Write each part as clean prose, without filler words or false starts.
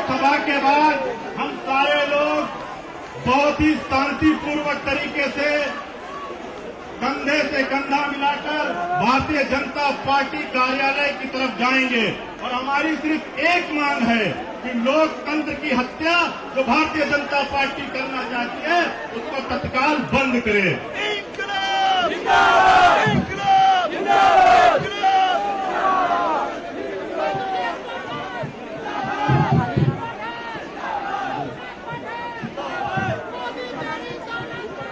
सभा के बाद हम सारे लोग बहुत ही शांतिपूर्वक तरीके से कंधे से कंधा मिलाकर भारतीय जनता पार्टी कार्यालय की तरफ जाएंगे और हमारी सिर्फ एक मांग है कि लोकतंत्र की हत्या जो भारतीय जनता पार्टी करना चाहती है उसको तत्काल बंद करे। इंकलाब जिंदाबाद, इंकलाब जिंदाबाद,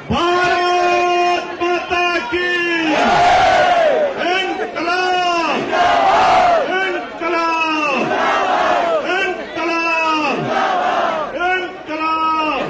भारत माता की इंकलाब, इंकलाब, इंकलाब, इंकलाब।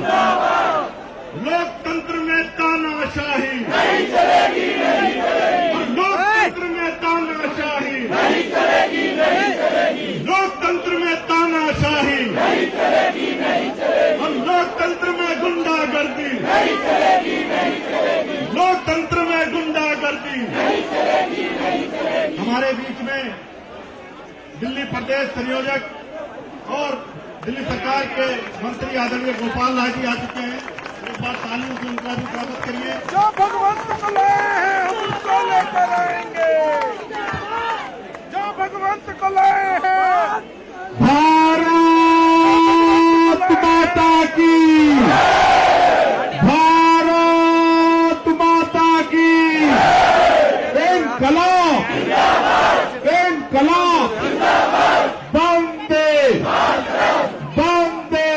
लोकतंत्र में तानाशाही नहीं चलेगी, नहीं चलेगी, लोकतंत्र में तानाशाही नहीं चलेगी, नहीं चलेगी, लोकतंत्र में तानाशाही नहीं चलेगी, नहीं चलेगी, और लोकतंत्र में गुंडागर्दी नहीं चलेगी, नहीं चलेगी, लोकतंत्र में गुंडागर्दी नहीं चलेगी, नहीं चलेगी। हमारे बीच में दिल्ली प्रदेश संयोजक और दिल्ली सरकार के मंत्री आदरणीय गोपाल राय जी आ चुके हैं। एक बार तालियों से उनका भी स्वागत करिए। जो भगवंत को लाए हैं हम उसको लेकर आएंगे, जो भगवंत को लाए हैं। भारत माता की, भारत माता की इंकलाब, इंकलाब, वंदे वंदे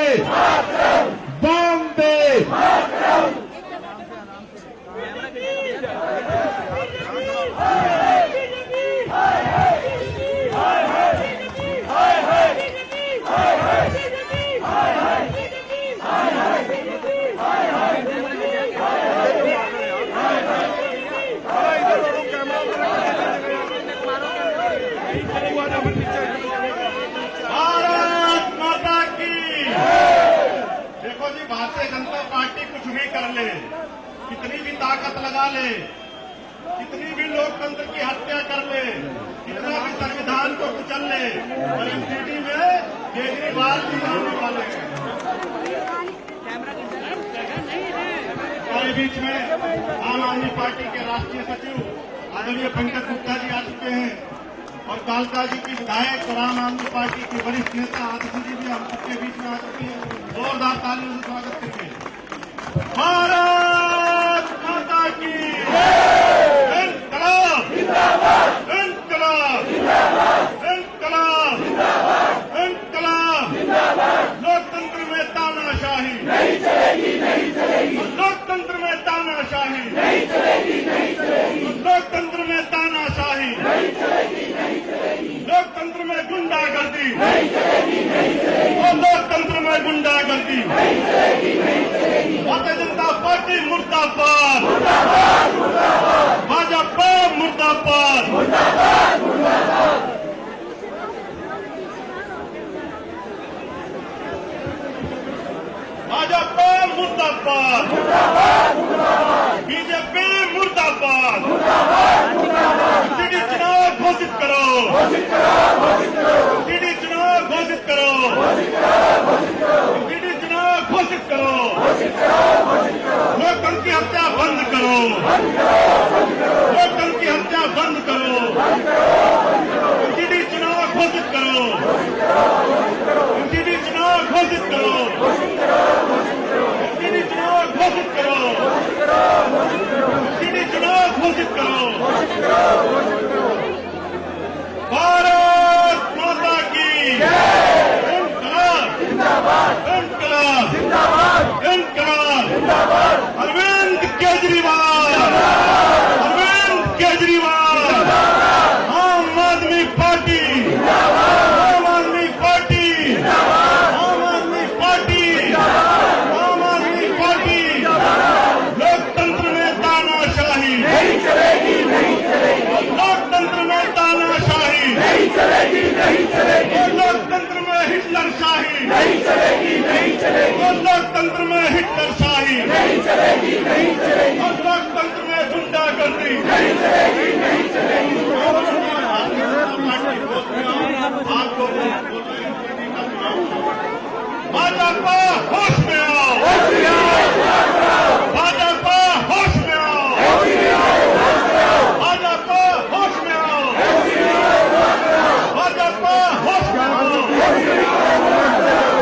वंदे। भारत माता की। देखो जी, भारतीय जनता पार्टी कुछ भी कर ले, कितनी भी ताकत लगा ले, कितनी भी लोकतंत्र की हत्या कर ले, कितना भी संविधान को कुचल ले, और एमसीडी में केजरीवाल जी आने वाले हैं। हमारे बीच में आम आदमी पार्टी के राष्ट्रीय सचिव आदरणीय पंकज गुप्ता जी आ चुके हैं और कालका जी की विधायक और आम आदमी पार्टी की वरिष्ठ नेता आदित्य जी भी हम सबके बीच में आ चुके हैं। जोरदार तालियों से स्वागत करिए। भारत माता की इंकलाब, इंकलाब, इंकलाब, इंकलाब। लोकतंत्र में तानाशाही नहीं चलेगी, नहीं चलेगी, लोकतंत्र में तानाशाही नहीं चलेगी, नहीं चलेगी, लोकतंत्र में तानाशाही नहीं चलेगी, नहीं चलेगी, लोकतंत्र में गुंडागर्दी नहीं चलेगी, नहीं चलेगी, और लोकतंत्र में गुंडागर्दी नहीं चलेगी, नहीं चलेगी। भारतीय जनता पार्टी मुर्दाबाद, मुर्दाबाद, मुर्दाबाद, भाजपा मुर्दाबाद। मुर्दाबाद, मुर्दाबाद। भाजपा मुर्दाबाद, मुर्दाबाद, मुर्दाबाद, बीजेपी मुर्दाबाद। मुर्दाबाद, मुर्दाबाद। सीडी चुनाव घोषित करो, घोषित करो, घोषित करो, सीडी चुनाव घोषित करो, घोषित करो, घोषित करो, सीडी चुनाव घोषित करो। घोषित करो, घोषित करो, लोकतंत्र की हत्या बंद करो, बंद करो, बंद करो, लोकतंत्र की हत्या बंद करो। बंद करो, बंद करो, सीडी चुनाव घोषित करो, घोषित करो, घोषित करो, सीडी चुनाव घोषित करो, घोषित करो, घोषित करो, सीडी चुनाव घोषित करो, घोषित करो, घोषित करो, सीडी चुनाव घोषित करो। घोषित करो, घोषित करो। भारत माता की इंकलाब, जिंदाबाद, इंकलाब, जिंदाबाद, इंकलाब। जिंदाबाद, अरविंद केजरीवाल, अरविंद केजरीवाल, आम आदमी पार्टी, आम आदमी पार्टी, आम आदमी पार्टी, आम आदमी पार्टी। लोकतंत्र में तानाशाही नहीं चलेगी, नहीं चलेगी, लोकतंत्र में तानाशाही नहीं चलेगी, नहीं चलेगी, लोकतंत्र में हिटलरशाही नहीं चलेगी, नहीं चलेगी, लोकतंत्र में हिटलरशाही नहीं चलेगी, नहीं चलेगी, लोकतंत्र में गुंडागर्दी नहीं चलेगी, नहीं चलेगी। आप लोग बोल रहे हैं भाजपा होश में आओ, भाजपा होश में आओ, भाजपा होश में आओ, भाजपा होश में आओ,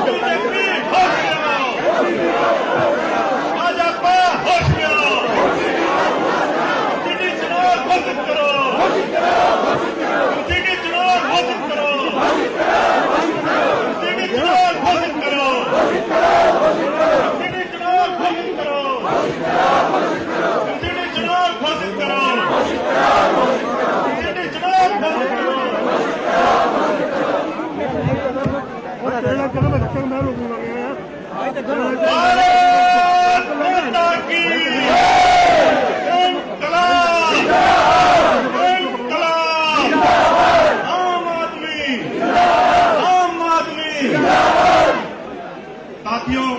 बीजेपी होश में आओ, भाजपा होश में आओ, सीधी चुनाव घोषित करो, सीधी चुनाव घोषित करो, सीधी चुनाव घोषित करो, सीधी चुनाव घोषित करो, सीधी चुनाव घोषित करो, सीधी चुनाव घोषित करो। भारत माता की इंकलाब, इंकलाब, आम आदमी, आम आदमी। साथियों,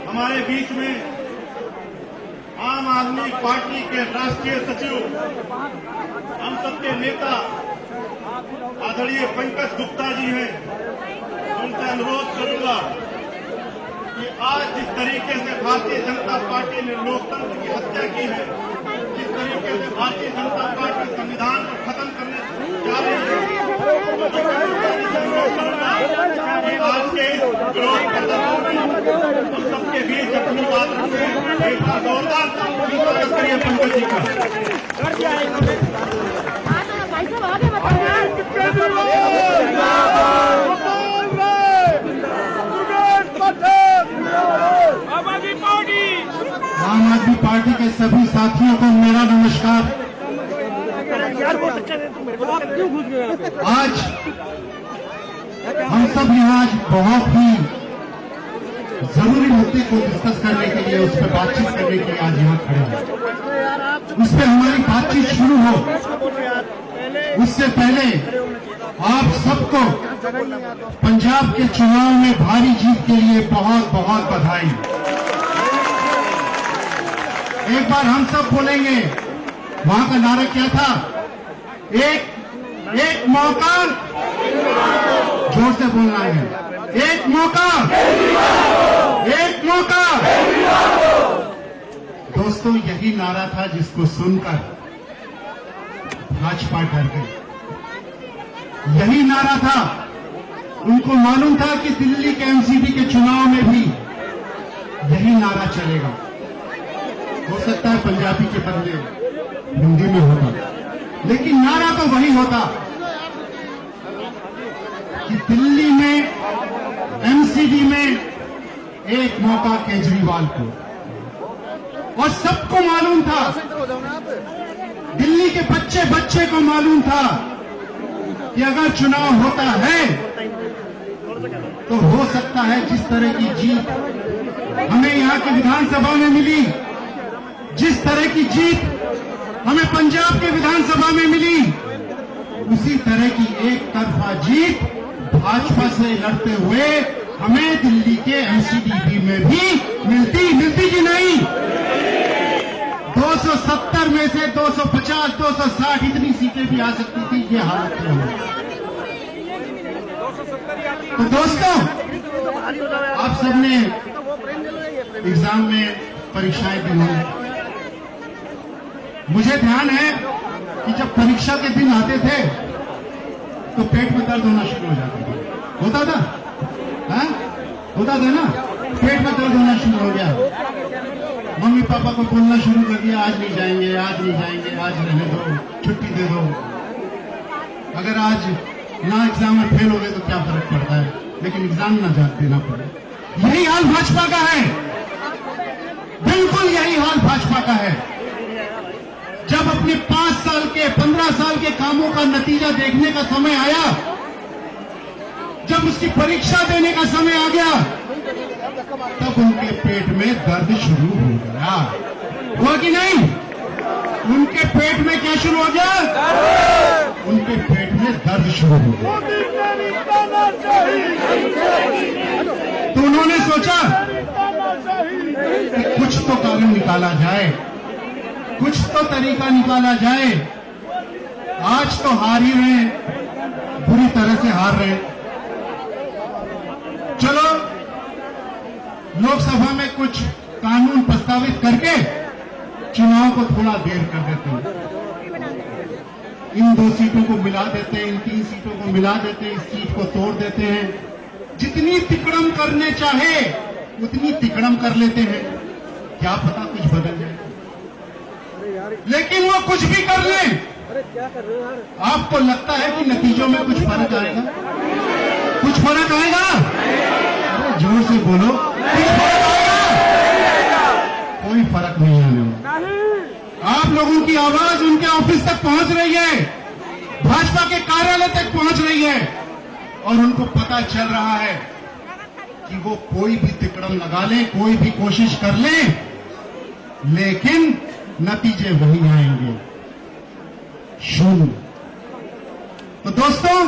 हमारे बीच में आम आदमी पार्टी के राष्ट्रीय सचिव, हम सबके नेता आदरणीय पंकज गुप्ता जी हैं। उनसे अनुरोध करूंगा कि आज जिस तरीके से भारतीय जनता पार्टी ने लोकतंत्र की हत्या की है, जिस तरीके से भारतीय जनता पार्टी संविधान को खत्म करने जा रही है, आज के विरोध प्रदर्शन में हम सबके बीच अपनी बात रखें। एक बार जोरदार स्वागत करिए पंकज जी का। आम आदमी पार्टी के सभी साथियों को मेरा नमस्कार। आज हम सब यहाँ आज बहुत ही जरूरी मुद्दे को डिस्कस करने के लिए, उस पर बातचीत करने के लिए आज यहाँ खड़े हैं। उस पर हमारी बातचीत शुरू हो उससे पहले आप सबको पंजाब के चुनाव में भारी जीत के लिए बहुत बहुत बधाई। एक बार हम सब बोलेंगे, वहां का नारा क्या था? एक मौका, जोर से बोलना है, एक मौका, एक मौका। दोस्तों, यही नारा था जिसको सुनकर भाजपा डर गई। यही नारा था। उनको मालूम था कि दिल्ली के एमसीडी के चुनाव में भी यही नारा चलेगा। हो सकता है पंजाबी के बदले हिंदी में होता, लेकिन नारा तो वही होता कि दिल्ली में एमसीडी में एक मौका केजरीवाल को। और सबको मालूम था, दिल्ली के बच्चे बच्चे को मालूम था कि अगर चुनाव होता है तो हो सकता है जिस तरह की जीत हमें यहाँ की विधानसभा में मिली, जिस तरह की जीत हमें पंजाब के विधानसभा में मिली, उसी तरह की एक तरफा जीत भाजपा से लड़ते हुए हमें दिल्ली के एमसीडी में भी मिलती कि नहीं? 270 में से 250, 260 इतनी सीटें भी आ सकती थी। ये हालत है। तो दोस्तों, आप सबने एग्जाम में परीक्षाएं दी होंगी। मुझे ध्यान है कि जब परीक्षा के दिन आते थे तो पेट में दर्द होना शुरू हो जाता था। होता था? हाँ? होता था ना? पेट में दर्द होना शुरू हो गया। मम्मी पापा को बोलना शुरू कर दिया, आज नहीं जाएंगे, आज नहीं जाएंगे, आज रहने दो, छुट्टी दे दो। अगर आज ना एग्जाम में फेल हो गए तो क्या फर्क पड़ता है, लेकिन एग्जाम ना देना पड़े। यही हाल भाजपा का है, बिल्कुल यही हाल भाजपा का है। जब अपने 5 साल के 15 साल के कामों का नतीजा देखने का समय आया, जब उसकी परीक्षा देने का समय आ गया, तब उनके पेट में दर्द शुरू हो गया। हुआ कि नहीं? उनके पेट में क्या शुरू हो गया? उनके पेट में दर्द शुरू हो गया। तो उन्होंने सोचा कि कुछ तो कारण निकाला जाए, कुछ तो तरीका निकाला जाए। आज तो हार ही रहे हैं, बुरी तरह से हार रहे हैं। चलो लोकसभा में कुछ कानून प्रस्तावित करके चुनाव को थोड़ा देर कर देते हैं। इन 2 सीटों को मिला देते हैं, इन 3 सीटों को मिला देते हैं, इस सीट को तोड़ देते हैं। जितनी तिकड़म करने चाहे उतनी तिकड़म कर लेते हैं। क्या पता कुछ बदल जाए, लेकिन वो कुछ भी कर लें, आपको लगता है कि नतीजों में कुछ फर्क आएगा? कुछ फर्क आएगा? अरे जोर से बोलो, कुछ फर्क आएगा? कोई फर्क नहीं आने वाला। आप लोगों की आवाज उनके ऑफिस तक पहुंच रही है, भाजपा के कार्यालय तक पहुंच रही है, और उनको पता चल रहा है कि वो कोई भी तिकड़म लगा ले, कोई भी कोशिश कर ले, लेकिन नतीजे वही आएंगे, शून्य। तो दोस्तों,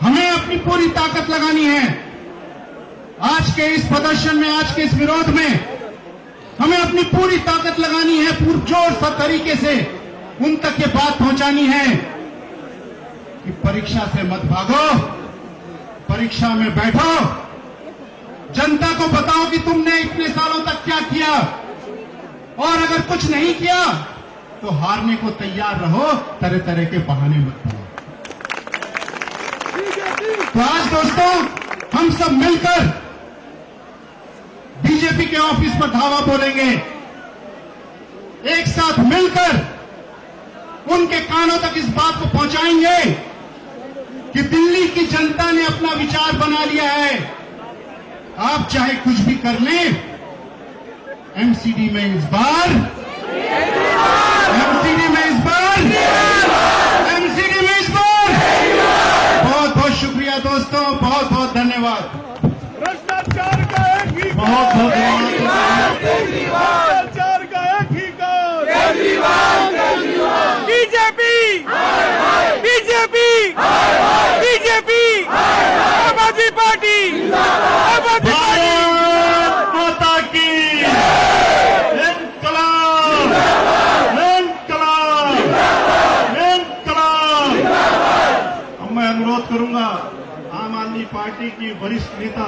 हमें अपनी पूरी ताकत लगानी है। आज के इस प्रदर्शन में, आज के इस विरोध में हमें अपनी पूरी ताकत लगानी है, पुरजोर तरीके से उन तक ये बात पहुंचानी है कि परीक्षा से मत भागो, परीक्षा में बैठो, जनता को बताओ कि तुमने इतने सालों तक क्या किया, और अगर कुछ नहीं किया तो हारने को तैयार रहो, तरह तरह के बहाने मत बनाओ। तो आज दोस्तों, हम सब मिलकर बीजेपी के ऑफिस पर धावा बोलेंगे, एक साथ मिलकर उनके कानों तक इस बात को पहुंचाएंगे कि दिल्ली की जनता ने अपना विचार बना लिया है। आप चाहे कुछ भी कर लें, एमसीडी में इस बार, एमसीडी में इस बार, एमसीडी में इस बार। बहुत बहुत शुक्रिया दोस्तों, बहुत बहुत धन्यवाद। भ्रष्टाचार का एक ही बहुत बहुत धन्यवाद। भ्रष्टाचार का एक ही बीजेपी, बीजेपी, बीजेपी, आम आदमी पार्टी, आम आदमी पार्टी। माता की इंकलाब, इंकलाब, इंकलाब। अब मैं अनुरोध करूंगा आम आदमी पार्टी की वरिष्ठ नेता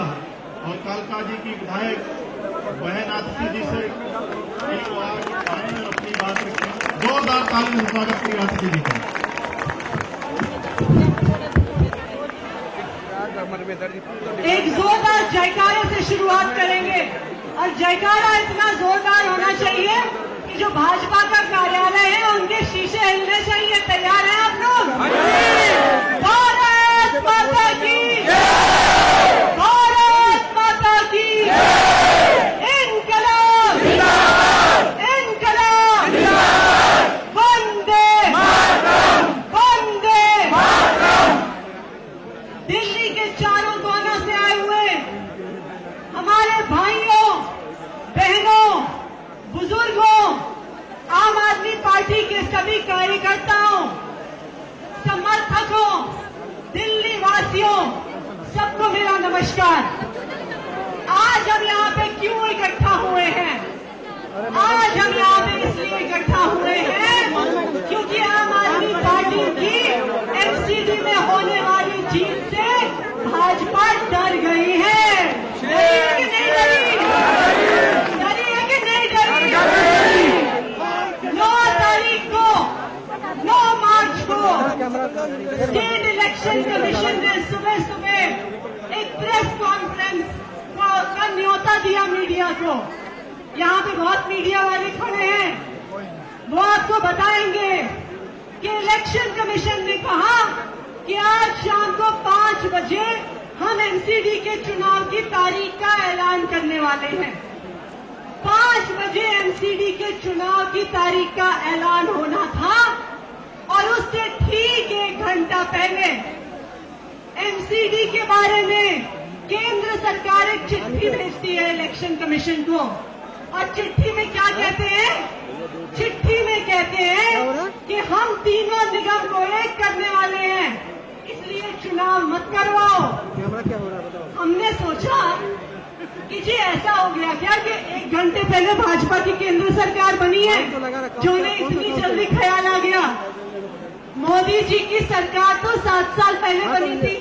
और कालका जी की विधायक बहन आतिशी जी से कि वो आए और अपनी बात रखें। जोरदार तालियों से स्वागत करिए आतिशी जी का। एक जोरदार जयकारे से शुरुआत करेंगे, और जयकारा इतना जोरदार होना चाहिए कि जो भाजपा का कार्यालय है उनके शीशे हिलने चाहिए। तैयार हैं आप लोग? भारत माता की, भारत माता की, इनकलाब, इनकलाब, वंदे वंदे। दिल्ली के चारों कोनों से आए हुए हमारे भाइयों, बहनों, बुजुर्गों, आम आदमी पार्टी के सभी कार्यकर्ताओं, समर्थकों, दिल्ली वासियों, सबको मेरा नमस्कार। आज हम यहाँ पे क्यों इकट्ठा हुए हैं? आज हम यहाँ पे इसलिए इकट्ठा हुए हैं क्योंकि आम आदमी पार्टी की एमसीडी में होने वाली जीत से भाजपा डर गई है। डरी है कि नहीं डरी? डरी है कि नहीं डरी? 9 तारीख को, 9 मार्च को स्टेट इलेक्शन कमीशन ने सुबह सुबह एक प्रेस कॉन्फ्रेंस का न्योता दिया मीडिया को। यहाँ पे बहुत मीडिया वाले खड़े हैं, वो आपको बताएंगे कि इलेक्शन कमीशन ने कहा कि आज शाम को 5 बजे हम एमसीडी के चुनाव की तारीख का ऐलान करने वाले हैं। 5 बजे एमसीडी के चुनाव की तारीख का ऐलान होना था, और उससे ठीक 1 घंटा पहले एमसीडी के बारे में केंद्र सरकार एक चिट्ठी भेजती है इलेक्शन कमीशन को। और चिट्ठी में क्या कहते हैं? चिट्ठी में कहते हैं कि हम तीनों निगम को एक करने वाले हैं, इसलिए चुनाव मत करवाओ। हमने सोचा कि जी ऐसा हो गया क्या कि 1 घंटे पहले भाजपा की केंद्र सरकार बनी है, जो उन्हें इतनी जल्दी ख्याल आ गया। मोदी जी की सरकार तो 7 साल पहले बनी थी।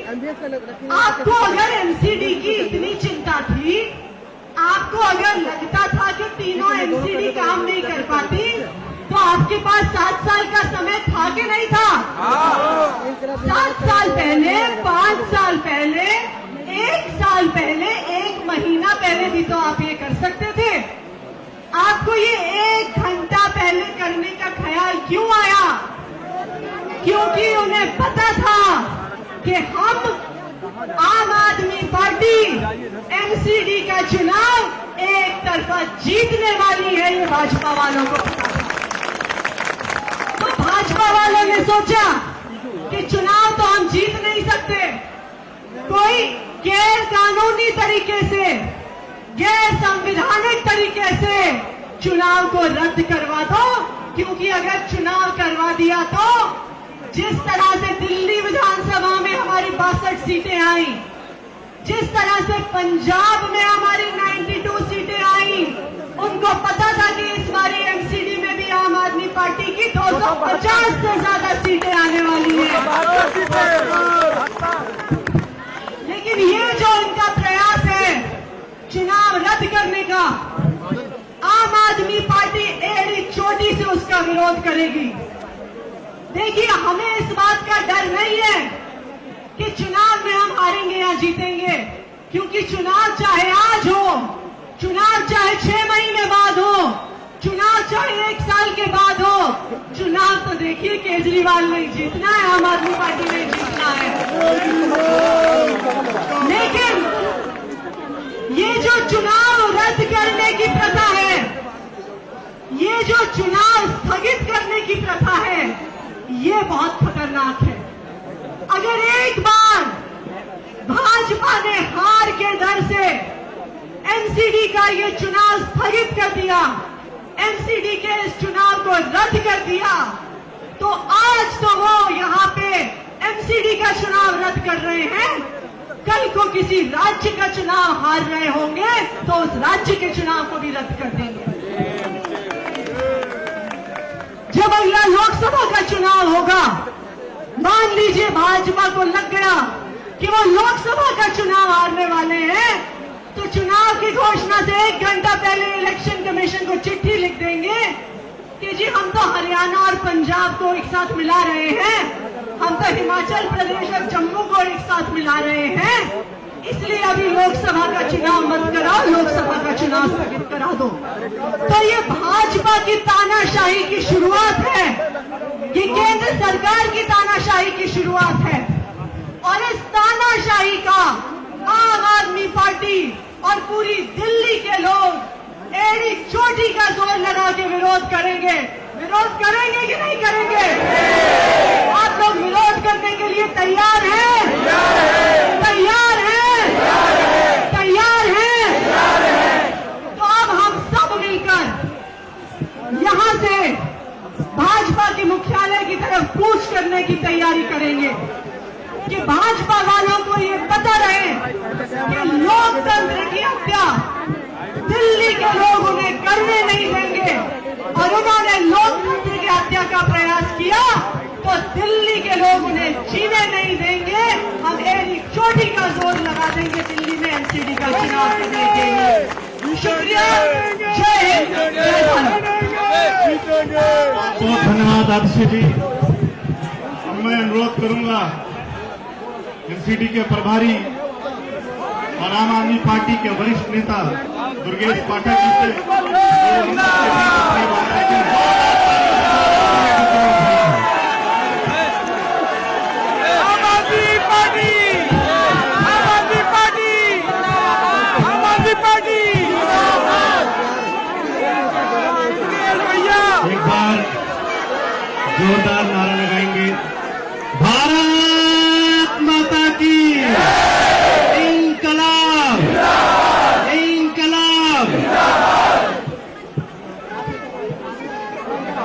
आपको अगर एमसीडी की इतनी चिंता थी काम नहीं कर पाती तो आपके पास 7 साल का समय था कि नहीं था? 7 साल पहले, 5 साल पहले, 1 साल पहले, 1 महीना पहले भी तो आप ये कर सकते थे। आपको ये 1 घंटा पहले करने का ख्याल क्यों आया? क्योंकि उन्हें पता था कि हम आम आदमी पार्टी एमसीडी का चुनाव एक तरफा जीतने वाली है, ये भाजपा वालों को पता था। तो भाजपा वालों ने सोचा कि चुनाव तो हम जीत नहीं सकते, कोई गैर कानूनी तरीके से, गैर संवैधानिक तरीके से चुनाव को रद्द करवा दो। क्योंकि अगर चुनाव करवा दिया तो जिस तरह से दिल्ली विधानसभा में हमारी 62 सीटें आई, जिस तरह से पंजाब में हमारी 92 सीटें आई, उनको पता था कि इस बारी एमसीडी में भी आम आदमी पार्टी की 250 से ज्यादा सीटें आने वाली है। लेकिन ये जो इनका प्रयास है चुनाव रद्द करने का, आम आदमी पार्टी एड़ी चोटी से उसका विरोध करेगी। देखिए, हमें इस बात का डर नहीं है कि चुनाव में हम हारेंगे या जीतेंगे, क्योंकि चुनाव चाहे आज हो, चुनाव चाहे 6 महीने बाद हो, चुनाव चाहे 1 साल के बाद हो, चुनाव तो देखिए केजरीवाल ने जीतना है, आम आदमी पार्टी ने जीतना है। लेकिन ये जो चुनाव रद्द करने की प्रथा है, ये जो चुनाव स्थगित करने की प्रथा है, ये बहुत खतरनाक है। अगर एक बार भाजपा ने हार के डर से एमसीडी का ये चुनाव स्थगित कर दिया, एमसीडी के इस चुनाव को रद्द कर दिया, तो आज तो वो यहाँ पे एमसीडी का चुनाव रद्द कर रहे हैं, कल को किसी राज्य का चुनाव हार रहे होंगे तो उस राज्य के चुनाव को भी रद्द कर देंगे। जब अगला लोकसभा का चुनाव होगा, मान लीजिए भाजपा को लग गया कि वो लोकसभा का चुनाव हारने वाले हैं, तो चुनाव की घोषणा से 1 घंटा पहले इलेक्शन कमीशन को चिट्ठी लिख देंगे कि जी हम तो हरियाणा और पंजाब को एक साथ मिला रहे हैं, हम तो हिमाचल प्रदेश और जम्मू को एक साथ मिला रहे हैं, इसलिए अभी लोकसभा का चुनाव मत कराओ, लोकसभा का चुनाव स्थगित करा दो। तो ये भाजपा की तानाशाही की शुरुआत है, ये केंद्र सरकार की तानाशाही की शुरुआत है, और इस तानाशाही का आम आदमी पार्टी और पूरी दिल्ली के लोग एड़ी चोटी का जोर लगा के विरोध करेंगे। विरोध करेंगे कि नहीं करेंगे? आप लोग विरोध करने के लिए तैयार हैं? तैयार हैं? तैयार हैं? तो अब हम सब मिलकर यहाँ से भाजपा के मुख्यालय की तरफ कूच करने की तैयारी करेंगे कि भाजपा वालों को ये पता रहे कि लोकतंत्र की हत्या दिल्ली के लोग उन्हें करने नहीं देंगे, और उन्होंने लोकतंत्र की हत्या का प्रयास किया तो दिल्ली के लोग उन्हें जीने नहीं देंगे। हम एड़ी चोटी का जोर लगा देंगे दिल्ली में एमसीडी का चुनाव करने के लिए। शुक्रिया, जय हिंद, जय भारत। बहुत धन्यवाद आदित्य जी। अब मैं अनुरोध करूंगा एमसीडी के प्रभारी और आम आदमी पार्टी के वरिष्ठ नेता दुर्गेश पाठक जी से एक बार जोरदार नारा लगाएंगे, भारत माता की इंकलाब, इंकलाब।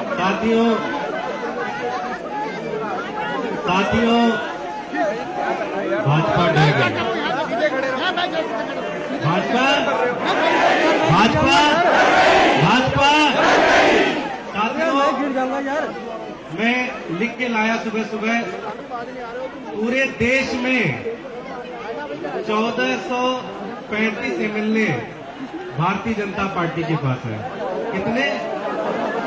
साथियों, भाजपा डर गई। भाजपा मैं लिख के लाया सुबह सुबह, पूरे देश में 1435 एमएलए भारतीय जनता पार्टी के पास है। कितने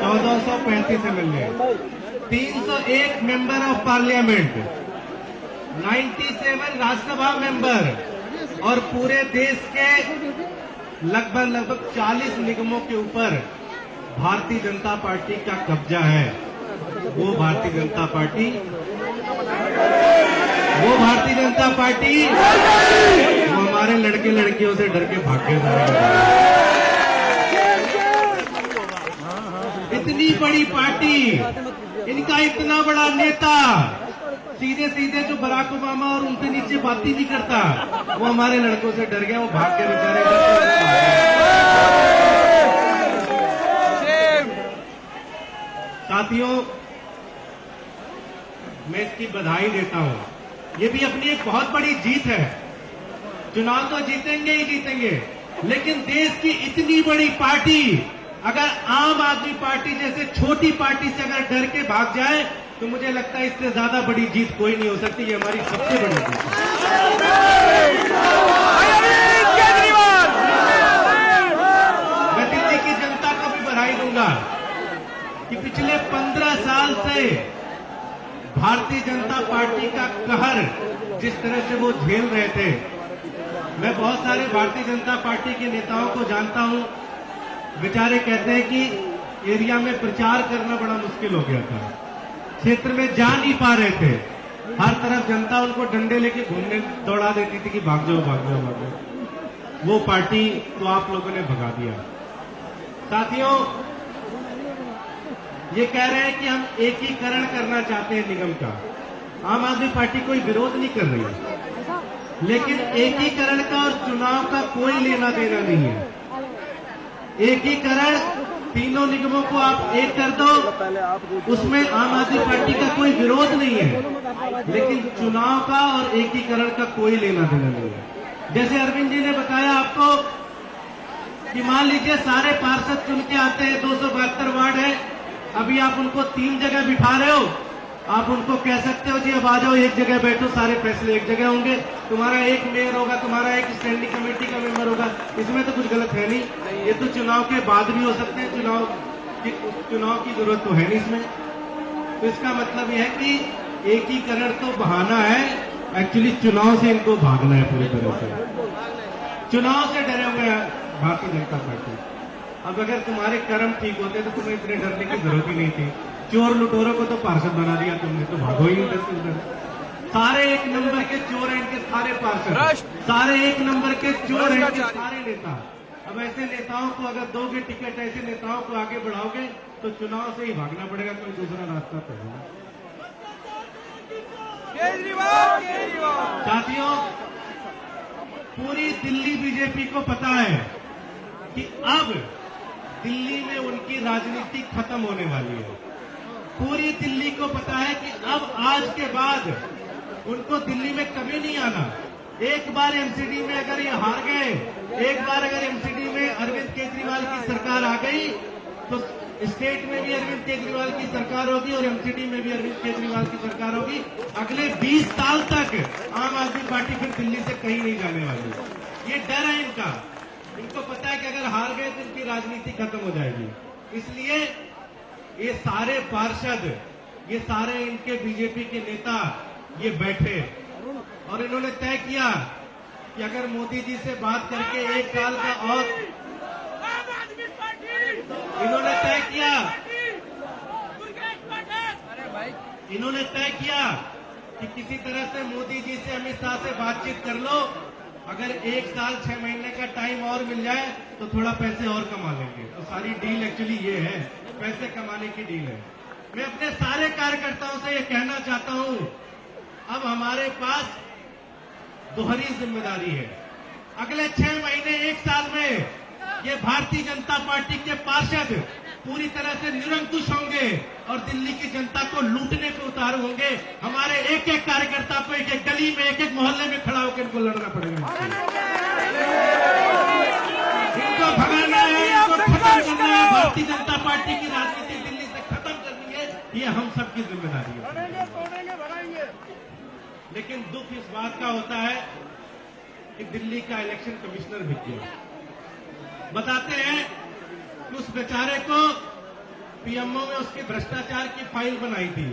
1435 MLA, 301 member of parliament, 97 Rajya Sabha member और पूरे देश के लगभग 40 निगमों के ऊपर भारतीय जनता पार्टी का कब्जा है। वो भारतीय जनता पार्टी वो हमारे लड़के लड़कियों से डर के भाग के जा रहे हैं। इतनी बड़ी पार्टी, इनका इतना बड़ा नेता सीधे सीधे जो बराक ओबामा और उनके नीचे बात ही नहीं करता, वो हमारे लड़कों से डर गया, वो भाग के बेचारे। साथियों, मैं इसकी बधाई देता हूं। ये भी अपनी एक बहुत बड़ी जीत है। चुनाव तो जीतेंगे ही जीतेंगे, लेकिन देश की इतनी बड़ी पार्टी अगर आम आदमी पार्टी जैसे छोटी पार्टी से अगर डर के भाग जाए तो मुझे लगता है इससे ज्यादा बड़ी जीत कोई नहीं हो सकती। ये हमारी सबसे बड़ी जीत है। मैं दिल्ली की जनता को भी बधाई दूंगा कि पिछले 15 साल से भारतीय जनता पार्टी का कहर जिस तरह से वो झेल रहे थे। मैं बहुत सारे भारतीय जनता पार्टी के नेताओं को जानता हूं, बेचारे कहते हैं कि एरिया में प्रचार करना बड़ा मुश्किल हो गया था, क्षेत्र में जा नहीं पा रहे थे, हर तरफ जनता उनको डंडे लेके घूमने दौड़ा देती थी कि भाग जाओ भाग जाओ भाग जाओ। वो पार्टी तो आप लोगों ने भगा दिया। साथियों, ये कह रहे हैं कि हम एकीकरण करना चाहते हैं निगम का। आम आदमी पार्टी कोई विरोध नहीं कर रही है, लेकिन एकीकरण का और चुनाव का कोई लेना देना नहीं है। एकीकरण, तीनों निगमों को आप एक कर दो, उसमें आम आदमी पार्टी का कोई विरोध नहीं है, लेकिन चुनाव का और एकीकरण का कोई लेना देना नहीं है। जैसे अरविंद जी ने बताया आपको कि मान लीजिए सारे पार्षद चुन के आते हैं, 272 वार्ड है, अभी आप उनको 3 जगह बिठा रहे हो, आप उनको कह सकते हो जी अब आ जाओ एक जगह बैठो, सारे फैसले एक जगह होंगे, तुम्हारा एक मेयर होगा, तुम्हारा एक स्टैंडिंग कमेटी का मेंबर होगा, इसमें तो कुछ गलत है नहीं। ये तो चुनाव के बाद भी हो सकते हैं, चुनाव की जरूरत तो है नहीं इसमें। तो इसका मतलब यह है कि एकीकरण तो बहाना है, एक्चुअली चुनाव से इनको भागना है पूरी तरह से। चुनाव से डरे होंगे भारतीय जनता पार्टी। अब अगर तुम्हारे कर्म ठीक होते तो तुम्हें इतने डरने की जरूरत ही नहीं थी। चोर लुटोरों को तो पार्षद बना दिया तुमने, तो भागो ही नहीं। सारे एक नंबर के चोर हैं इनके सारे पार्षद, सारे एक नंबर के चोर हैं इनके सारे नेता। अब ऐसे नेताओं को अगर दोगे टिकट, ऐसे नेताओं को आगे बढ़ाओगे तो चुनाव से ही भागना पड़ेगा, कोई दूसरा रास्ता तो है। साथियों, पूरी दिल्ली बीजेपी को पता है कि अब दिल्ली में उनकी राजनीति खत्म होने वाली है। पूरी दिल्ली को पता है कि अब आज के बाद उनको दिल्ली में कभी नहीं आना। एक बार एमसीडी में अगर ये हार गए, एक बार अगर एमसीडी में अरविंद केजरीवाल की सरकार आ गई तो स्टेट में भी अरविंद केजरीवाल की सरकार होगी और एमसीडी में भी अरविंद केजरीवाल की सरकार होगी। अगले 20 साल तक आम आदमी पार्टी फिर दिल्ली से कहीं नहीं जाने वाली। ये डर है इनका, इनको पता है कि अगर हार गए तो इनकी राजनीति खत्म हो जाएगी। इसलिए ये सारे पार्षद, ये सारे इनके बीजेपी के नेता ये बैठे और इन्होंने तय किया कि अगर मोदी जी से बात करके 1 साल का और इन्होंने तय किया कि किसी तरह से मोदी जी से, अमित शाह से बातचीत कर लो, अगर 1 साल 6 महीने का टाइम और मिल जाए तो थोड़ा पैसे और कमा लेंगे। तो सारी डील एक्चुअली ये है, पैसे कमाने की डील है। मैं अपने सारे कार्यकर्ताओं से ये कहना चाहता हूं, अब हमारे पास दोहरी जिम्मेदारी है। अगले 6 महीने 1 साल में ये भारतीय जनता पार्टी के पार्षद पूरी तरह से निरंकुश होंगे और दिल्ली की जनता को लूटने पे उतारू होंगे। हमारे एक एक कार्यकर्ता को एक एक गली में, एक एक मोहल्ले में खड़ा होकर इनको लड़ना पड़ेगा। इनको भगाना है, इनको खत्म करना है, भारतीय जनता पार्टी की राजनीति दिल्ली से खत्म करनी है, ये हम सबकी जिम्मेदारी है। लेकिन दुख इस बात का होता है कि दिल्ली का इलेक्शन कमिश्नर भी किया। बताते हैं कि उस बेचारे को पीएमओ में उसके भ्रष्टाचार की फाइल बनाई थी,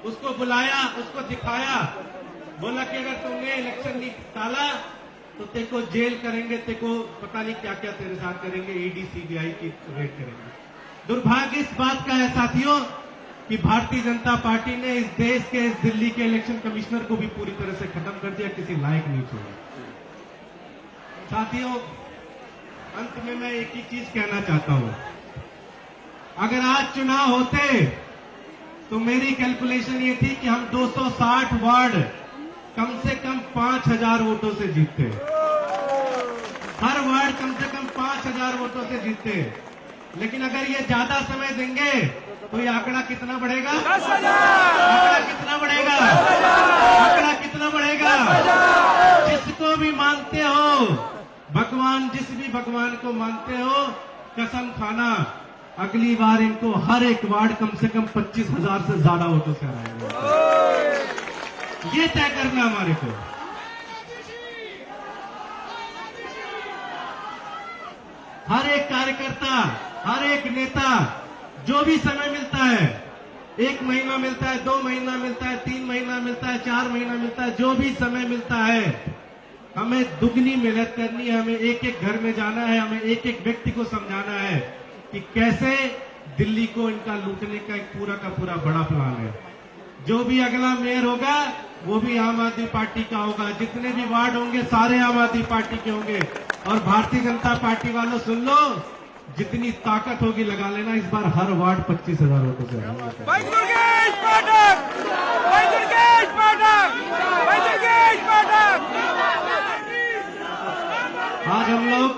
उसको बुलाया, उसको दिखाया, बोला कि अगर तुमने इलेक्शन नहीं टाला तो तेको जेल करेंगे, तेको पता नहीं क्या क्या तेरे साथ करेंगे, ईडी सीबीआई की रेड करेंगे। दुर्भाग्य इस बात का है साथियों कि भारतीय जनता पार्टी ने इस देश के, इस दिल्ली के इलेक्शन कमिश्नर को भी पूरी तरह से खत्म कर दिया, किसी लायक नहीं छोड़ा। साथियों, अंत में मैं एक ही चीज कहना चाहता हूं, अगर आज चुनाव होते तो मेरी कैलकुलेशन ये थी कि हम 260 वार्ड कम से कम 5000 वोटों से जीतते, हर वार्ड कम से कम 5000 वोटों से जीतते। लेकिन अगर ये ज्यादा समय देंगे तो ये आंकड़ा कितना बढ़ेगा? 10,000। आंकड़ा कितना बढ़ेगा? आंकड़ा कितना बढ़ेगा? जिसको भी मानते हो भगवान, जिस भी भगवान को मानते हो, कसम खाना अगली बार इनको हर एक वार्ड कम से कम 25,000 से ज्यादा वोटों से हराएंगे। ये तय करना हमारे को। हर एक कार्यकर्ता, हर एक नेता, जो भी समय मिलता है, 1 महीना मिलता है, 2 महीना मिलता है, 3 महीना मिलता है, 4 महीना मिलता है, जो भी समय मिलता है, हमें दुगनी मेहनत करनी है। हमें एक एक घर में जाना है, हमें एक एक व्यक्ति को समझाना है कि कैसे दिल्ली को इनका लूटने का एक पूरा का पूरा बड़ा प्लान है। जो भी अगला मेयर होगा वो भी आम आदमी पार्टी का होगा, जितने भी वार्ड होंगे सारे आम आदमी पार्टी के होंगे। और भारतीय जनता पार्टी वालों सुन लो, जितनी ताकत होगी लगा लेना, इस बार हर वार्ड 25,000 वोटों से हराएंगे। भाई दुर्गेश पाठक, भाई दुर्गेश पाठक, भाई दुर्गेश पाठक। आज हम लोग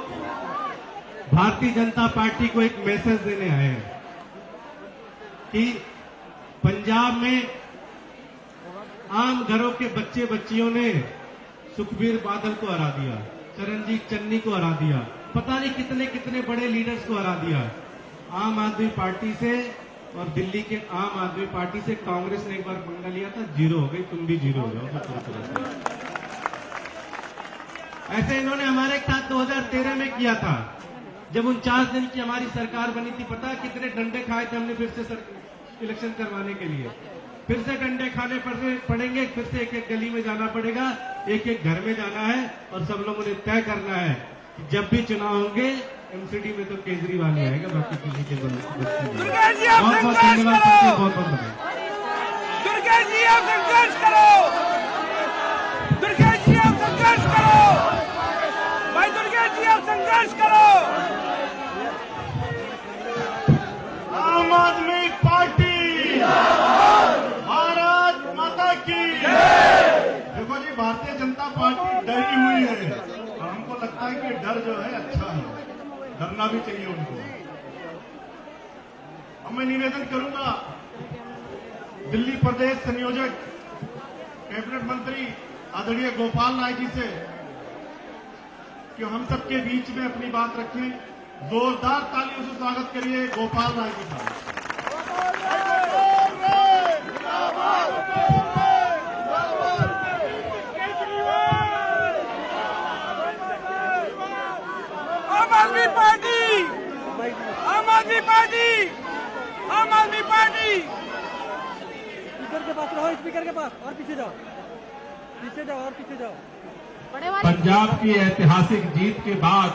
भारतीय जनता पार्टी को एक मैसेज देने आए हैं कि पंजाब में आम घरों के बच्चे बच्चियों ने सुखबीर बादल को हरा दिया, चरणजीत चन्नी को हरा दिया, पता नहीं कितने कितने बड़े लीडर्स को हरा दिया। आम आदमी पार्टी से और दिल्ली के आम आदमी पार्टी से कांग्रेस ने एक बार पंगा लिया था, 0 हो गई, तुम भी 0 हो जाओ सब तरह से। ऐसे इन्होंने हमारे साथ 2013 में किया था, जब 49 दिन की हमारी सरकार बनी थी। पता है कितने डंडे खाए थे हमने फिर से इलेक्शन करवाने के लिए। फिर से डंडे खाने पड़ेंगे, फिर से एक एक गली में जाना पड़ेगा, एक एक घर में जाना है और सब लोगों ने तय करना है कि जब भी चुनाव होंगे एमसीडी में तो केजरीवाल ही आएगा, बाकी किसी के दुर्गेश जी आप बहुत बहुत संघर्ष धन्यवाद, करो, बहुत बहुत धन्यवाद। दुर्गेश जी आप संघर्ष करो, दुर्गेश जी आप संघर्ष करो, भाई दुर्गेश जी आप संघर्ष करो। आम आदमी पार्टी भारत माता की। देखो जी, भारतीय जनता पार्टी डरी हुई है और हमको लगता है कि डर जो है अच्छा है, डरना भी चाहिए उनको। अब मैं निवेदन करूंगा दिल्ली प्रदेश संयोजक कैबिनेट मंत्री आदरणीय गोपाल राय जी से कि हम सबके बीच में अपनी बात रखें। जोरदार तालियों से स्वागत करिए गोपाल राय जी का। आम आदमी पार्टी, आम आदमी पार्टी, आम आदमी पार्टी। स्पीकर के पास रहो, स्पीकर के पास, और पीछे जाओ, पीछे जाओ और पीछे जाओ। पंजाब की ऐतिहासिक जीत के बाद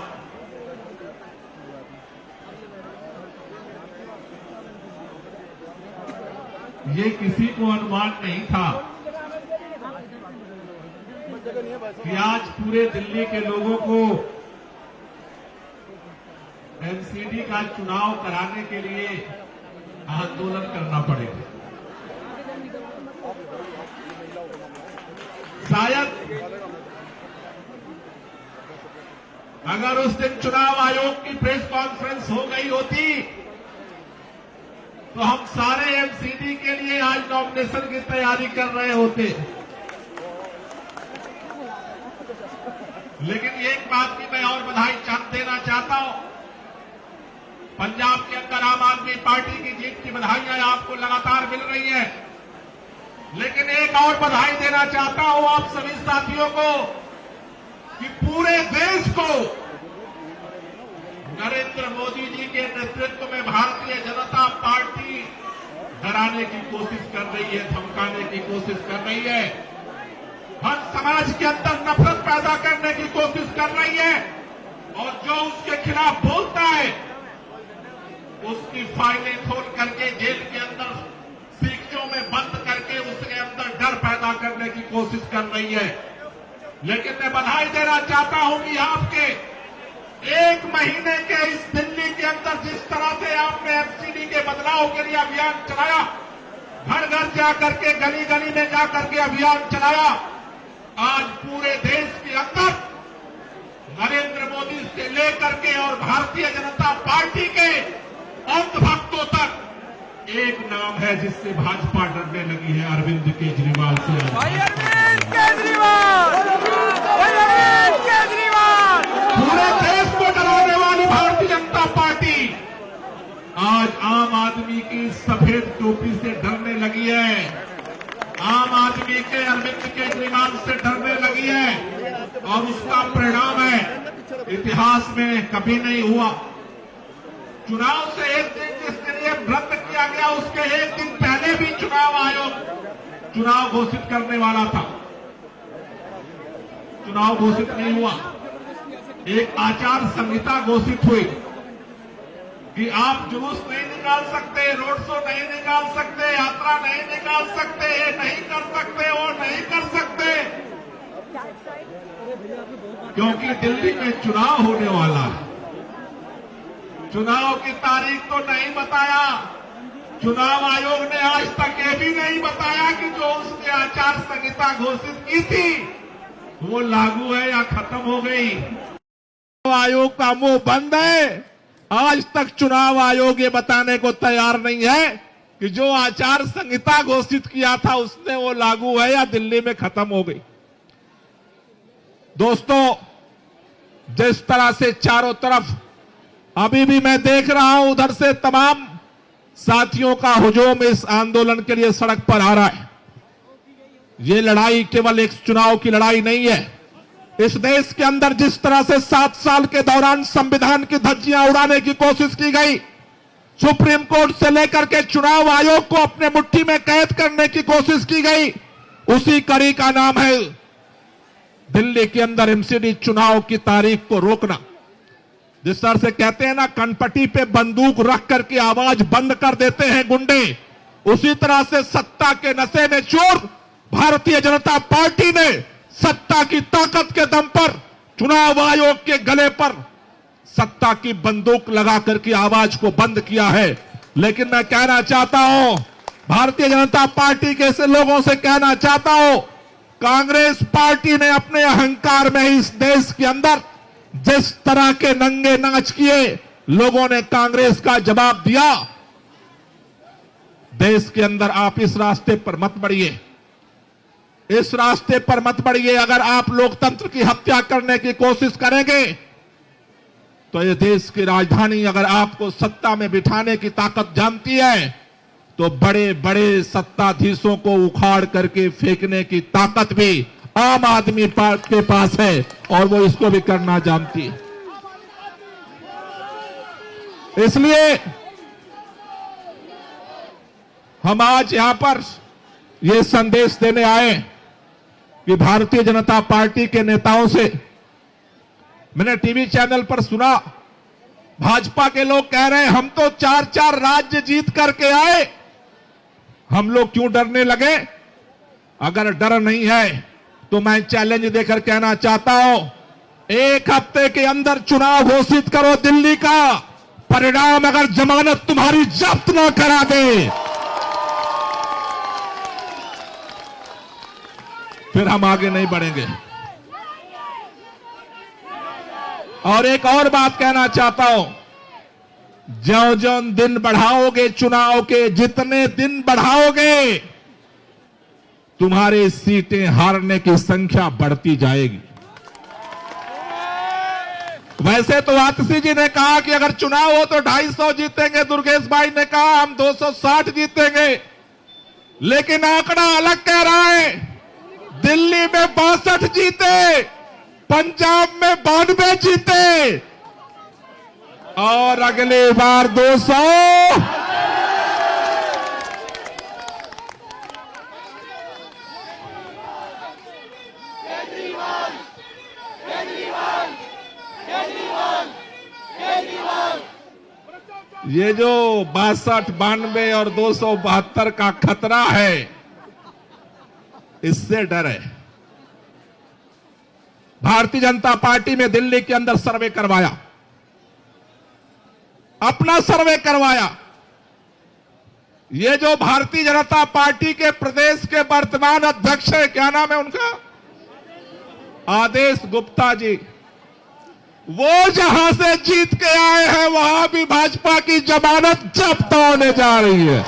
ये किसी को अनुमान नहीं था कि आज पूरे दिल्ली के लोगों को एमसीडी का चुनाव कराने के लिए आंदोलन करना पड़ेगा। शायद अगर उस दिन चुनाव आयोग की प्रेस कॉन्फ्रेंस हो गई होती तो हम सारे एमसीडी के लिए आज नॉमिनेशन की तैयारी कर रहे होते। लेकिन एक बात की मैं और बधाई देना चाहता हूं, पंजाब के अंदर आम आदमी पार्टी की जीत की बधाइयां आपको लगातार मिल रही हैं। लेकिन एक और बधाई देना चाहता हूं आप सभी साथियों को कि पूरे देश को नरेंद्र मोदी जी के नेतृत्व डराने की कोशिश कर रही है, धमकाने की कोशिश कर रही है, हर समाज के अंदर नफरत पैदा करने की कोशिश कर रही है, और जो उसके खिलाफ बोलता है उसकी फाइलें खोल करके जेल के अंदर सीखों में बंद करके उसके अंदर डर पैदा करने की कोशिश कर रही है। लेकिन मैं बधाई देना चाहता हूं कि आपके 1 महीने के इस दिल्ली के अंदर जिस तरह से आपने एमसीडी के बदलाव के लिए अभियान चलाया, घर घर जाकर के गली गली में जाकर के अभियान चलाया, आज पूरे देश के अंदर नरेंद्र मोदी से लेकर के और भारतीय जनता पार्टी के अंधभक्तों तक एक नाम है जिससे भाजपा डरने लगी है, अरविंद केजरीवाल से। अरविंद केजरीवाल, अरविंद केजरीवाल। पूरे देश को डराने वाली भारतीय जनता पार्टी आज आम आदमी की सफेद टोपी से डरने लगी है, आम आदमी के अरविंद केजरीवाल से डरने लगी है, और उसका परिणाम है इतिहास में कभी नहीं हुआ। चुनाव से एक दिन जिसके लिए रद्द किया गया, उसके एक दिन पहले भी चुनाव आयोग चुनाव घोषित करने वाला था, चुनाव घोषित नहीं हुआ। एक आचार संहिता घोषित हुई कि आप जुलूस नहीं निकाल सकते, रोड शो नहीं निकाल सकते, यात्रा नहीं निकाल सकते, ये नहीं कर सकते, वो नहीं कर सकते, क्योंकि दिल्ली में चुनाव होने वाला है। चुनाव की तारीख तो नहीं बताया, चुनाव आयोग ने आज तक ये भी नहीं बताया कि जो उसने आचार संहिता घोषित की थी वो लागू है या खत्म हो गई। आयोग का मुंह बंद है, आज तक चुनाव आयोग ये बताने को तैयार नहीं है कि जो आचार संहिता घोषित किया था उसने वो लागू है या दिल्ली में खत्म हो गई। दोस्तों, जिस तरह से चारों तरफ अभी भी मैं देख रहा हूं उधर से तमाम साथियों का हुजूम इस आंदोलन के लिए सड़क पर आ रहा है। ये लड़ाई केवल एक चुनाव की लड़ाई नहीं है। इस देश के अंदर जिस तरह से 7 साल के दौरान संविधान की धज्जियां उड़ाने की कोशिश की गई, सुप्रीम कोर्ट से लेकर के चुनाव आयोग को अपने मुट्ठी में कैद करने की कोशिश की गई, उसी कड़ी का नाम है दिल्ली के अंदर एमसीडी चुनाव की तारीख को रोकना। जिस तरह से कहते हैं ना, कनपटी पे बंदूक रख करके आवाज बंद कर देते हैं गुंडे, उसी तरह से सत्ता के नशे में चोर भारतीय जनता पार्टी ने सत्ता की ताकत के दम पर चुनाव आयोग के गले पर सत्ता की बंदूक लगा करके आवाज को बंद किया है। लेकिन मैं कहना चाहता हूं, भारतीय जनता पार्टी के ऐसे लोगों से कहना चाहता हूं, कांग्रेस पार्टी ने अपने अहंकार में इस देश के अंदर जिस तरह के नंगे नाच किए, लोगों ने कांग्रेस का जवाब दिया। देश के अंदर आप इस रास्ते पर मत बढ़िए, इस रास्ते पर मत बढ़िए। अगर आप लोकतंत्र की हत्या करने की कोशिश करेंगे तो ये देश की राजधानी अगर आपको सत्ता में बिठाने की ताकत जानती है तो बड़े बड़े सत्ताधीशों को उखाड़ करके फेंकने की ताकत भी आम आदमी के पास है, और वो इसको भी करना जानती है। इसलिए हम आज यहां पर ये संदेश देने आए कि भारतीय जनता पार्टी के नेताओं से मैंने टीवी चैनल पर सुना, भाजपा के लोग कह रहे हैं हम तो 4-4 राज्य जीत करके आए, हम लोग क्यों डरने लगे। अगर डर नहीं है तो मैं चैलेंज देकर कहना चाहता हूं, 1 हफ्ते के अंदर चुनाव घोषित करो दिल्ली का, परिणाम अगर जमानत तुम्हारी जब्त ना करा दे फिर हम आगे नहीं बढ़ेंगे। और एक और बात कहना चाहता हूं, ज्यों-ज्यों दिन बढ़ाओगे चुनाव के, जितने दिन बढ़ाओगे तुम्हारी सीटें हारने की संख्या बढ़ती जाएगी। वैसे तो आतिशी जी ने कहा कि अगर चुनाव हो तो 250 जीतेंगे, दुर्गेश भाई ने कहा हम 260 जीतेंगे, लेकिन आंकड़ा अलग कह रहा है। दिल्ली में 62 जीते, पंजाब में 92 जीते, और अगली बार 200 ये जो 62, 92 और 272 का खतरा है, इससे डर है। भारतीय जनता पार्टी में दिल्ली के अंदर सर्वे करवाया, अपना सर्वे करवाया। ये जो भारतीय जनता पार्टी के प्रदेश के वर्तमान अध्यक्ष है, क्या नाम है उनका, आदेश गुप्ता जी, वो जहां से जीत के आए हैं वहां भी भाजपा की जमानत जब्त होने जा रही है।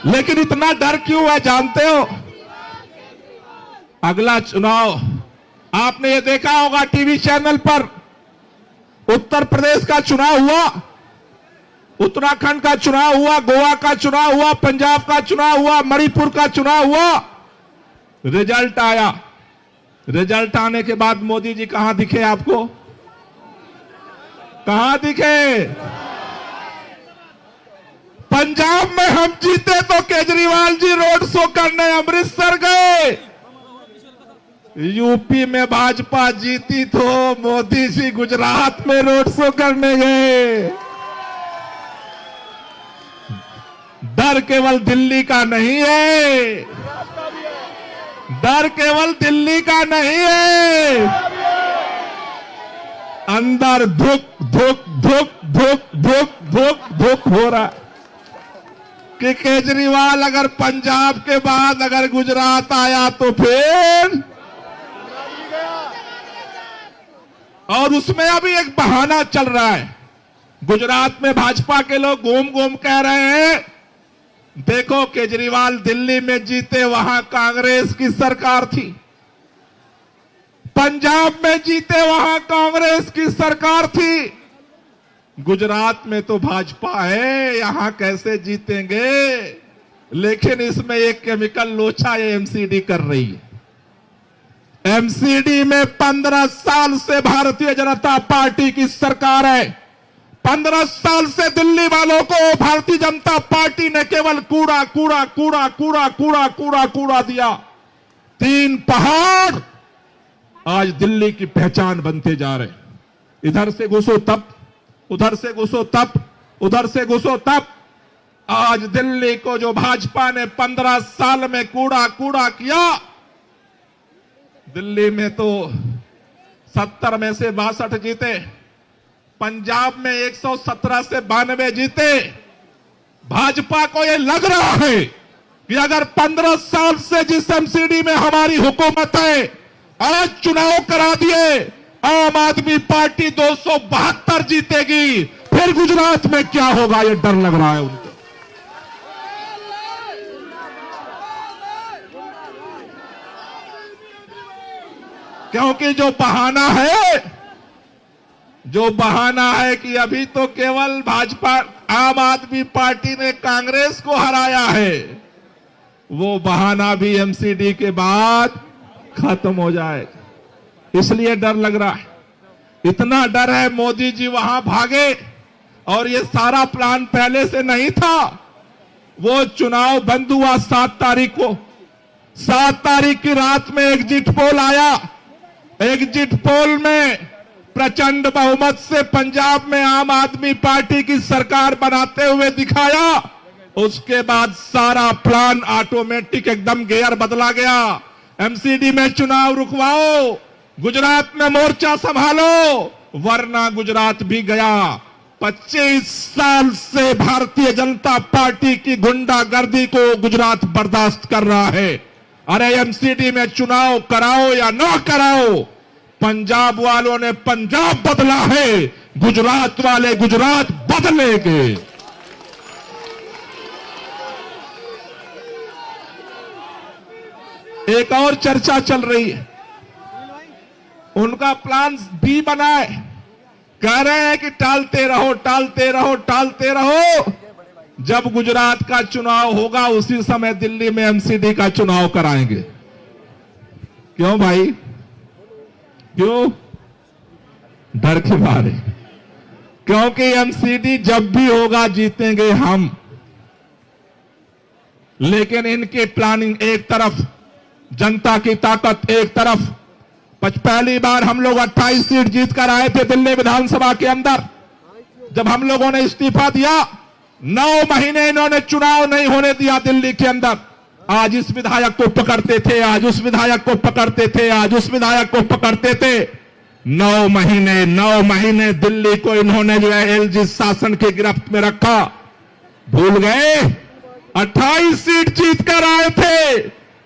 लेकिन इतना डर क्यों है जानते हो? अगला चुनाव आपने ये देखा होगा टीवी चैनल पर, उत्तर प्रदेश का चुनाव हुआ, उत्तराखंड का चुनाव हुआ, गोवा का चुनाव हुआ, पंजाब का चुनाव हुआ, मणिपुर का चुनाव हुआ, रिजल्ट आया। रिजल्ट आने के बाद मोदी जी कहां दिखे आपको? कहां दिखे? पंजाब में हम जीते तो केजरीवाल जी रोड शो करने अमृतसर गए, यूपी में भाजपा जीती तो मोदी जी गुजरात में रोड शो करने गए। डर केवल दिल्ली का नहीं है, डर केवल दिल्ली का नहीं है, अंदर धुक धुक धुक धुक धुक धुक धुक हो रहा कि केजरीवाल अगर पंजाब के बाद अगर गुजरात आया तो फिर, और उसमें अभी एक बहाना चल रहा है। गुजरात में भाजपा के लोग घूम घूम कह रहे हैं, देखो केजरीवाल दिल्ली में जीते वहां कांग्रेस की सरकार थी, पंजाब में जीते वहां कांग्रेस की सरकार थी, गुजरात में तो भाजपा है, यहां कैसे जीतेंगे? लेकिन इसमें एक केमिकल लोचा ये एमसीडी कर रही है। एमसीडी में 15 साल से भारतीय जनता पार्टी की सरकार है। 15 साल से दिल्ली वालों को भारतीय जनता पार्टी ने केवल कूड़ा कूड़ा कूड़ा कूड़ा कूड़ा कूड़ा कूड़ा दिया। 3 पहाड़ आज दिल्ली की पहचान बनते जा रहे। इधर से घुसो तब, उधर से घुसो तब, उधर से घुसो तब। आज दिल्ली को जो भाजपा ने 15 साल में कूड़ा कूड़ा किया, दिल्ली में तो 70 में से 62 जीते, पंजाब में 117 से 92 जीते। भाजपा को यह लग रहा है कि अगर 15 साल से जिस एमसीडी में हमारी हुकूमत है, आज चुनाव करा दिए, आम आदमी पार्टी 272 जीतेगी, फिर गुजरात में क्या होगा, यह डर लग रहा है उनको। क्योंकि जो बहाना है कि अभी तो केवल भाजपा आम आदमी पार्टी ने कांग्रेस को हराया है, वो बहाना भी एमसीडी के बाद खत्म हो जाए, इसलिए डर लग रहा है। इतना डर है मोदी जी वहां भागे, और ये सारा प्लान पहले से नहीं था। वो चुनाव बंद हुआ 7 तारीख को, 7 तारीख की रात में एग्जिट पोल आया। एग्जिट पोल में प्रचंड बहुमत से पंजाब में आम आदमी पार्टी की सरकार बनाते हुए दिखाया। उसके बाद सारा प्लान ऑटोमेटिक एकदम गियर बदला गया। एमसीडी में चुनाव रुकवाओ, गुजरात में मोर्चा संभालो, वरना गुजरात भी गया। 25 साल से भारतीय जनता पार्टी की गुंडागर्दी को गुजरात बर्दाश्त कर रहा है। अरे एमसीडी में चुनाव कराओ या ना कराओ, पंजाब वालों ने पंजाब बदला है, गुजरात वाले गुजरात बदलेंगे। एक और चर्चा चल रही है, उनका प्लान बी बना है। कह रहे हैं कि टालते रहो टालते रहो टालते रहो, जब गुजरात का चुनाव होगा उसी समय दिल्ली में एमसीडी का चुनाव कराएंगे। क्यों भाई, क्यों? डर के मारे। क्योंकि एमसीडी जब भी होगा जीतेंगे हम। लेकिन इनकी प्लानिंग एक तरफ, जनता की ताकत एक तरफ। पहली बार हम लोग 28 सीट जीतकर आए थे दिल्ली विधानसभा के अंदर। जब हम लोगों ने इस्तीफा दिया, 9 महीने इन्होंने चुनाव नहीं होने दिया दिल्ली के अंदर। आज इस विधायक को पकड़ते थे, आज उस विधायक को पकड़ते थे, आज उस विधायक को पकड़ते थे। 9 महीने दिल्ली को इन्होंने जो है एलजी शासन की गिरफ्त में रखा। भूल गए? 28 सीट जीतकर आए थे,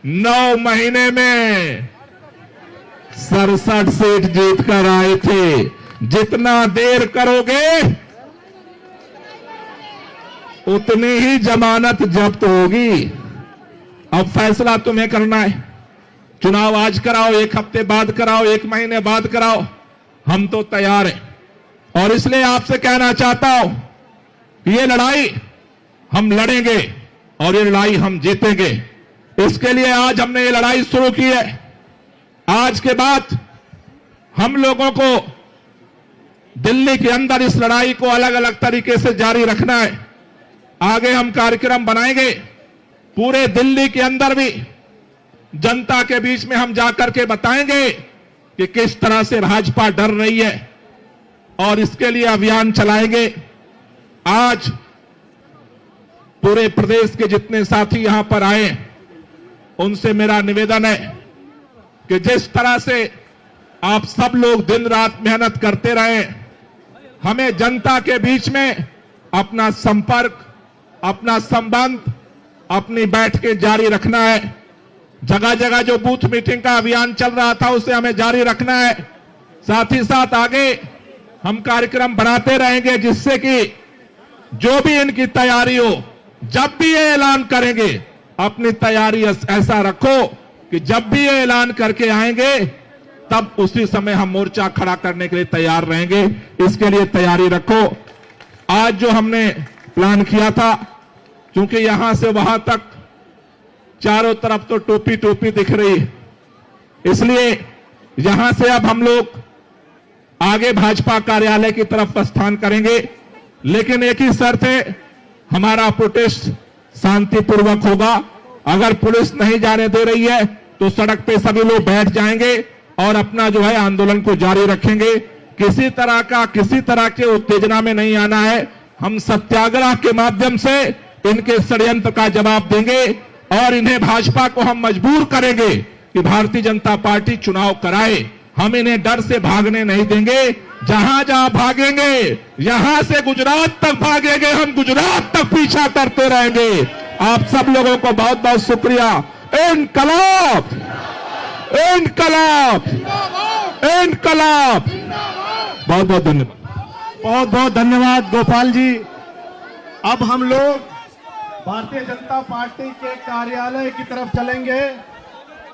9 महीने में 67 सीट जीतकर आए थे। जितना देर करोगे उतनी ही जमानत जब्त होगी। अब फैसला तुम्हें करना है। चुनाव आज कराओ, 1 हफ्ते बाद कराओ, 1 महीने बाद कराओ, हम तो तैयार हैं। और इसलिए आपसे कहना चाहता हूं कि ये लड़ाई हम लड़ेंगे और ये लड़ाई हम जीतेंगे। इसके लिए आज हमने ये लड़ाई शुरू की है। आज के बाद हम लोगों को दिल्ली के अंदर इस लड़ाई को अलग अलग तरीके से जारी रखना है। आगे हम कार्यक्रम बनाएंगे, पूरे दिल्ली के अंदर भी जनता के बीच में हम जाकर के बताएंगे कि किस तरह से भाजपा डर रही है, और इसके लिए अभियान चलाएंगे। आज पूरे प्रदेश के जितने साथी यहां पर आए, उनसे मेरा निवेदन है कि जिस तरह से आप सब लोग दिन रात मेहनत करते रहे, हमें जनता के बीच में अपना संपर्क, अपना संबंध, अपनी बैठकें जारी रखना है। जगह जगह जो बूथ मीटिंग का अभियान चल रहा था, उसे हमें जारी रखना है। साथ ही साथ आगे हम कार्यक्रम बनाते रहेंगे, जिससे कि जो भी इनकी तैयारी हो, जब भी ये ऐलान करेंगे, अपनी तैयारी ऐसा रखो कि जब भी ये ऐलान करके आएंगे, तब उसी समय हम मोर्चा खड़ा करने के लिए तैयार रहेंगे। इसके लिए तैयारी रखो। आज जो हमने प्लान किया था, क्योंकि यहां से वहां तक चारों तरफ तो टोपी टोपी दिख रही है, इसलिए यहां से अब हम लोग आगे भाजपा कार्यालय की तरफ प्रस्थान करेंगे। लेकिन एक ही शर्त है, हमारा प्रोटेस्ट शांतिपूर्वक होगा। अगर पुलिस नहीं जाने दे रही है तो सड़क पे सभी लोग बैठ जाएंगे और अपना जो है आंदोलन को जारी रखेंगे। किसी तरह के उत्तेजना में नहीं आना है। हम सत्याग्रह के माध्यम से इनके षड्यंत्र का जवाब देंगे और इन्हें, भाजपा को हम मजबूर करेंगे कि भारतीय जनता पार्टी चुनाव कराए। हम इन्हें डर से भागने नहीं देंगे। जहां जहां भागेंगे, यहां से गुजरात तक भागेंगे, हम गुजरात तक पीछा करते रहेंगे। आप सब लोगों को बहुत बहुत शुक्रिया। इनकलाब, इनकलाब, इनकलाब। बहुत बहुत धन्यवाद। बहुत बहुत धन्यवाद गोपाल जी। अब हम लोग भारतीय जनता पार्टी के कार्यालय की तरफ चलेंगे,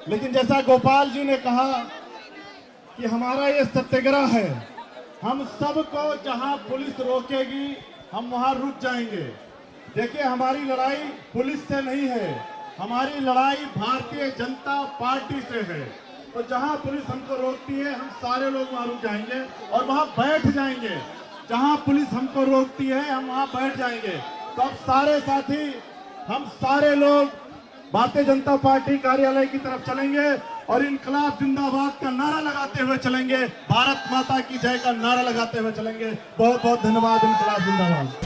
लेकिन जैसा गोपाल जी ने कहा कि हमारा ये सत्याग्रह है, हम सबको जहां पुलिस रोकेगी हम वहां रुक जाएंगे। देखिए, हमारी लड़ाई पुलिस से नहीं है, हमारी लड़ाई भारतीय जनता पार्टी से है। तो जहां पुलिस हमको रोकती है, हम सारे लोग वहां रुक जाएंगे और वहां बैठ जाएंगे। जहां पुलिस हमको रोकती है, हम वहां बैठ जाएंगे। तो अब सारे साथी, हम सारे लोग भारतीय जनता पार्टी कार्यालय की तरफ चलेंगे और इनकलाब जिंदाबाद का नारा लगाते हुए चलेंगे, भारत माता की जय का नारा लगाते हुए चलेंगे। बहुत बहुत धन्यवाद। इनकलाब जिंदाबाद।